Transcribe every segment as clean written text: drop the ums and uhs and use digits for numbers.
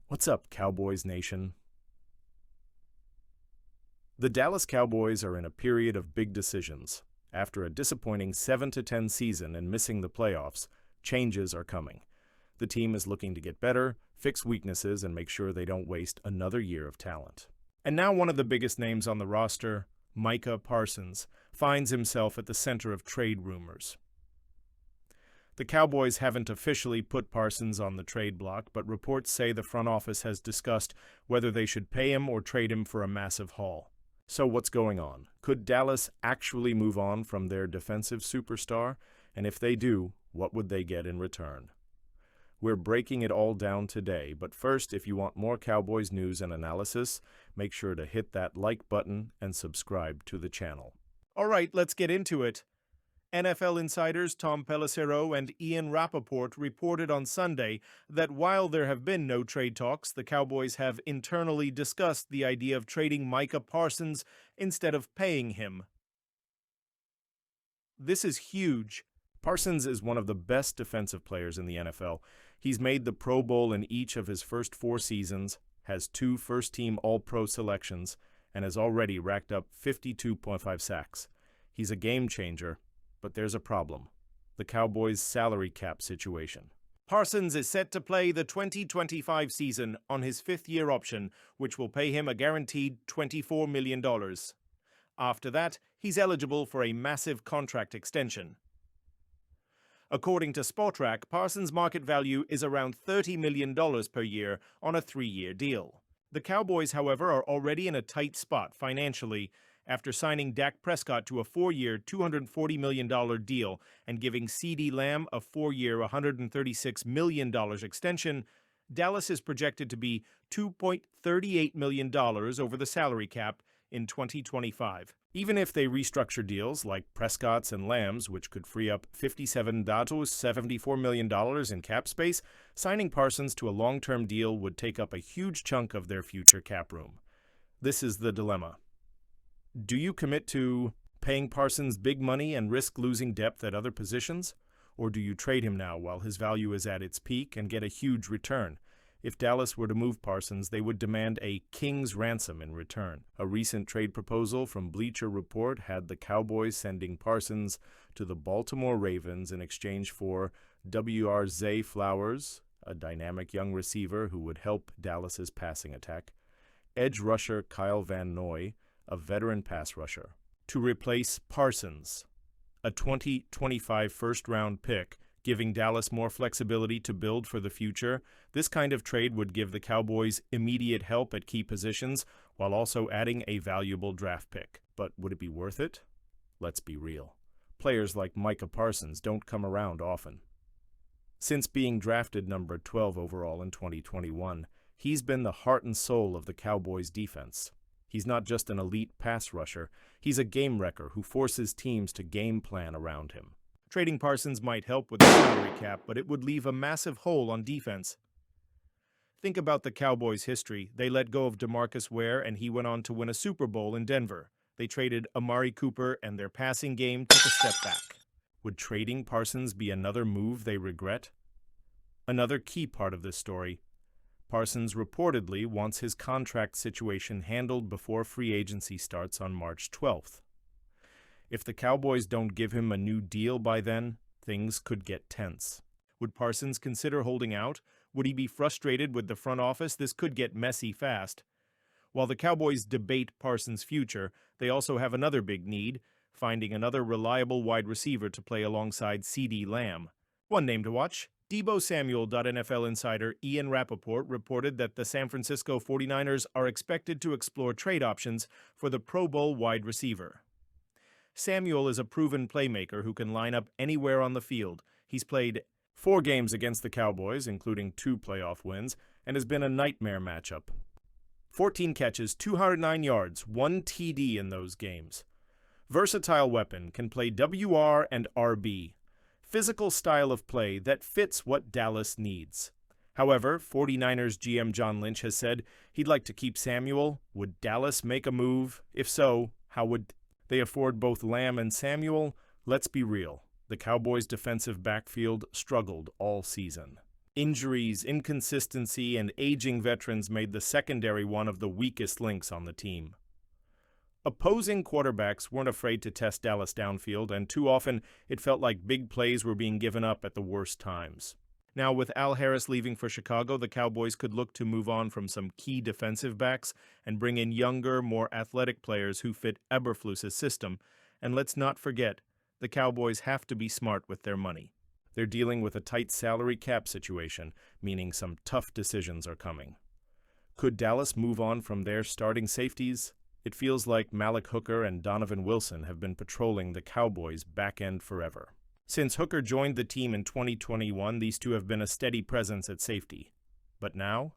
What's up, Cowboys Nation? The Dallas Cowboys are in a period of big decisions. After a disappointing 7-10 season and missing the playoffs, changes are coming. The team is looking to get better, fix weaknesses, and make sure they don't waste another year of talent. And now one of the biggest names on the roster, Micah Parsons, finds himself at the center of trade rumors. The Cowboys haven't officially put Parsons on the trade block, but reports say the front office has discussed whether they should pay him or trade him for a massive haul. So what's going on? Could Dallas actually move on from their defensive superstar? And if they do, what would they get in return? We're breaking it all down today, but first, if you want more Cowboys news and analysis, make sure to hit that like button and subscribe to the channel. All right, let's get into it. NFL insiders Tom Pelissero and Ian Rappaport reported on Sunday that while there have been no trade talks, the Cowboys have internally discussed the idea of trading Micah Parsons instead of paying him. This is huge. Parsons is one of the best defensive players in the NFL. He's made the Pro Bowl in each of his first 4 seasons, has 2 first-team All-Pro selections, and has already racked up 52.5 sacks. He's a game changer. But there's a problem: the Cowboys' salary cap situation. Parsons is set to play the 2025 season on his 5th-year option, which will pay him a guaranteed $24 million. After that, he's eligible for a massive contract extension. According to Spotrac, Parsons' market value is around $30 million per year on a 3-year deal. The Cowboys, however, are already in a tight spot financially, after signing Dak Prescott to a 4-year, $240 million deal and giving CeeDee Lamb a 4-year, $136 million extension. Dallas is projected to be $2.38 million over the salary cap in 2025. Even if they restructure deals like Prescott's and Lamb's, which could free up $57 to $74 million in cap space, signing Parsons to a long-term deal would take up a huge chunk of their future cap room. This is the dilemma. Do you commit to paying Parsons big money and risk losing depth at other positions? Or do you trade him now while his value is at its peak and get a huge return? If Dallas were to move Parsons, they would demand a king's ransom in return. A recent trade proposal from Bleacher Report had the Cowboys sending Parsons to the Baltimore Ravens in exchange for W.R. Zay Flowers, a dynamic young receiver who would help Dallas's passing attack, edge rusher Kyle Van Noy, a veteran pass rusher, to replace Parsons, a 2025 first-round pick, giving Dallas more flexibility to build for the future. This kind of trade would give the Cowboys immediate help at key positions while also adding a valuable draft pick. But would it be worth it? Let's be real. Players like Micah Parsons don't come around often. Since being drafted number 12 overall in 2021, he's been the heart and soul of the Cowboys' defense. He's not just an elite pass rusher, he's a game wrecker who forces teams to game plan around him. Trading Parsons might help with the salary cap, but it would leave a massive hole on defense. Think about the Cowboys' history. They let go of DeMarcus Ware, and he went on to win a Super Bowl in Denver. They traded Amari Cooper, and their passing game took a step back. Would trading Parsons be another move they regret? Another key part of this story: Parsons reportedly wants his contract situation handled before free agency starts on March 12th. If the Cowboys don't give him a new deal by then, things could get tense. Would Parsons consider holding out? Would he be frustrated with the front office? This could get messy fast. While the Cowboys debate Parsons' future, they also have another big need: finding another reliable wide receiver to play alongside CeeDee Lamb. One name to watch: Deebo Samuel. NFL insider Ian Rappaport reported that the San Francisco 49ers are expected to explore trade options for the Pro Bowl wide receiver. Samuel is a proven playmaker who can line up anywhere on the field. He's played 4 games against the Cowboys, including 2 playoff wins, and has been a nightmare matchup. 14 catches, 209 yards, 1 TD in those games. Versatile weapon, can play WR and RB. Physical style of play that fits what Dallas needs. However, 49ers GM John Lynch has said he'd like to keep Samuel. Would Dallas make a move? If so, how would they afford both Lamb and Samuel? Let's be real. The Cowboys' defensive backfield struggled all season. Injuries, inconsistency, and aging veterans made the secondary one of the weakest links on the team. Opposing quarterbacks weren't afraid to test Dallas downfield, and too often it felt like big plays were being given up at the worst times. Now, with Al Harris leaving for Chicago, the Cowboys could look to move on from some key defensive backs and bring in younger, more athletic players who fit Eberflus's system. And let's not forget, the Cowboys have to be smart with their money. They're dealing with a tight salary cap situation, meaning some tough decisions are coming. Could Dallas move on from their starting safeties? It feels like Malik Hooker and Donovan Wilson have been patrolling the Cowboys' back end forever. Since Hooker joined the team in 2021, these two have been a steady presence at safety. But now,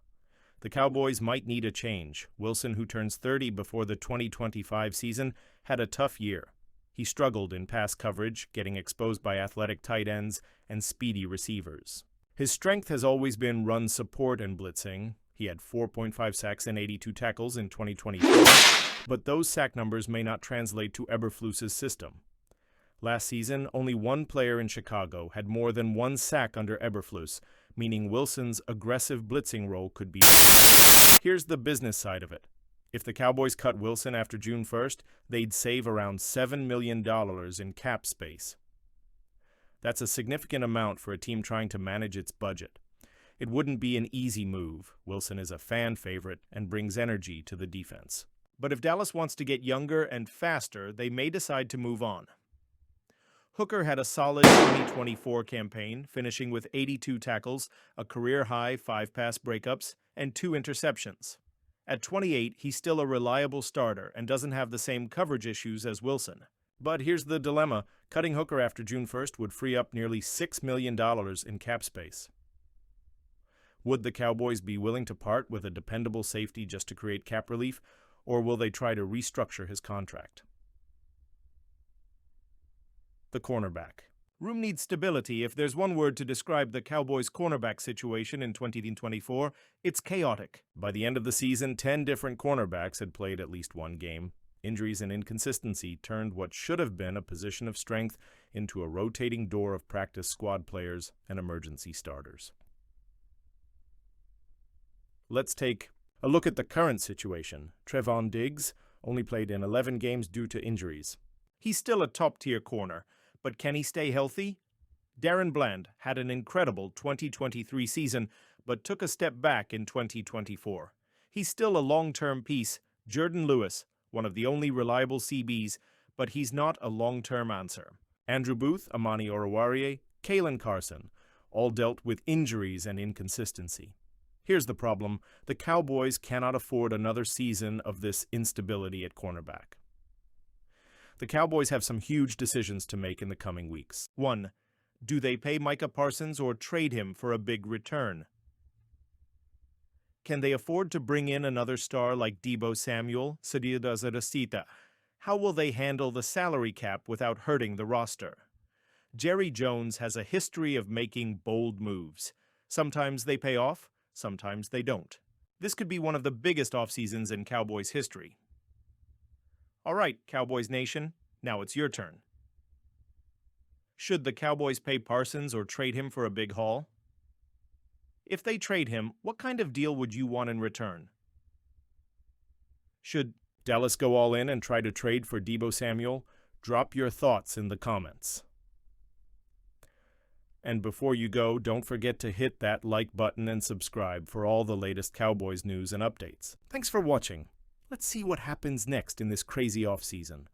the Cowboys might need a change. Wilson, who turns 30 before the 2025 season, had a tough year. He struggled in pass coverage, getting exposed by athletic tight ends and speedy receivers. His strength has always been run support and blitzing. He had 4.5 sacks and 82 tackles in 2024, but those sack numbers may not translate to Eberflus's system. Last season, only one player in Chicago had more than one sack under Eberflus, meaning Wilson's aggressive blitzing role could be. Here's the business side of it. If the Cowboys cut Wilson after June 1st, they'd save around $7 million in cap space. That's a significant amount for a team trying to manage its budget. It wouldn't be an easy move. Wilson is a fan favorite and brings energy to the defense. But if Dallas wants to get younger and faster, they may decide to move on. Hooker had a solid 2024 campaign, finishing with 82 tackles, a career-high 5 pass breakups, and 2 interceptions. At 28, he's still a reliable starter and doesn't have the same coverage issues as Wilson. But here's the dilemma. Cutting Hooker after June 1st would free up nearly $6 million in cap space. Would the Cowboys be willing to part with a dependable safety just to create cap relief, or will they try to restructure his contract? The cornerback. Room needs stability. If there's one word to describe the Cowboys' cornerback situation in 2024, it's chaotic. By the end of the season, 10 different cornerbacks had played at least one game. Injuries and inconsistency turned what should have been a position of strength into a rotating door of practice squad players and emergency starters. Let's take a look at the current situation. Trevon Diggs only played in 11 games due to injuries. He's still a top-tier corner, but can he stay healthy? Darren Bland had an incredible 2023 season, but took a step back in 2024. He's still a long-term piece. Jordan Lewis, one of the only reliable CBs, but he's not a long-term answer. Andrew Booth, Amani Oruwariye, Kalen Carson, all dealt with injuries and inconsistency. Here's the problem. The Cowboys cannot afford another season of this instability at cornerback. The Cowboys have some huge decisions to make in the coming weeks. 1. Do they pay Micah Parsons or trade him for a big return? Can they afford to bring in another star like Deebo Samuel, Sadida Zadasita? How will they handle the salary cap without hurting the roster? Jerry Jones has a history of making bold moves. Sometimes they pay off, sometimes they don't. This could be one of the biggest offseasons in Cowboys history. All right, Cowboys Nation, now it's your turn. Should the Cowboys pay Parsons or trade him for a big haul? If they trade him, what kind of deal would you want in return? Should Dallas go all in and try to trade for Deebo Samuel? Drop your thoughts in the comments. And before you go, don't forget to hit that like button and subscribe for all the latest Cowboys news and updates. Thanks for watching. Let's see what happens next in this crazy offseason.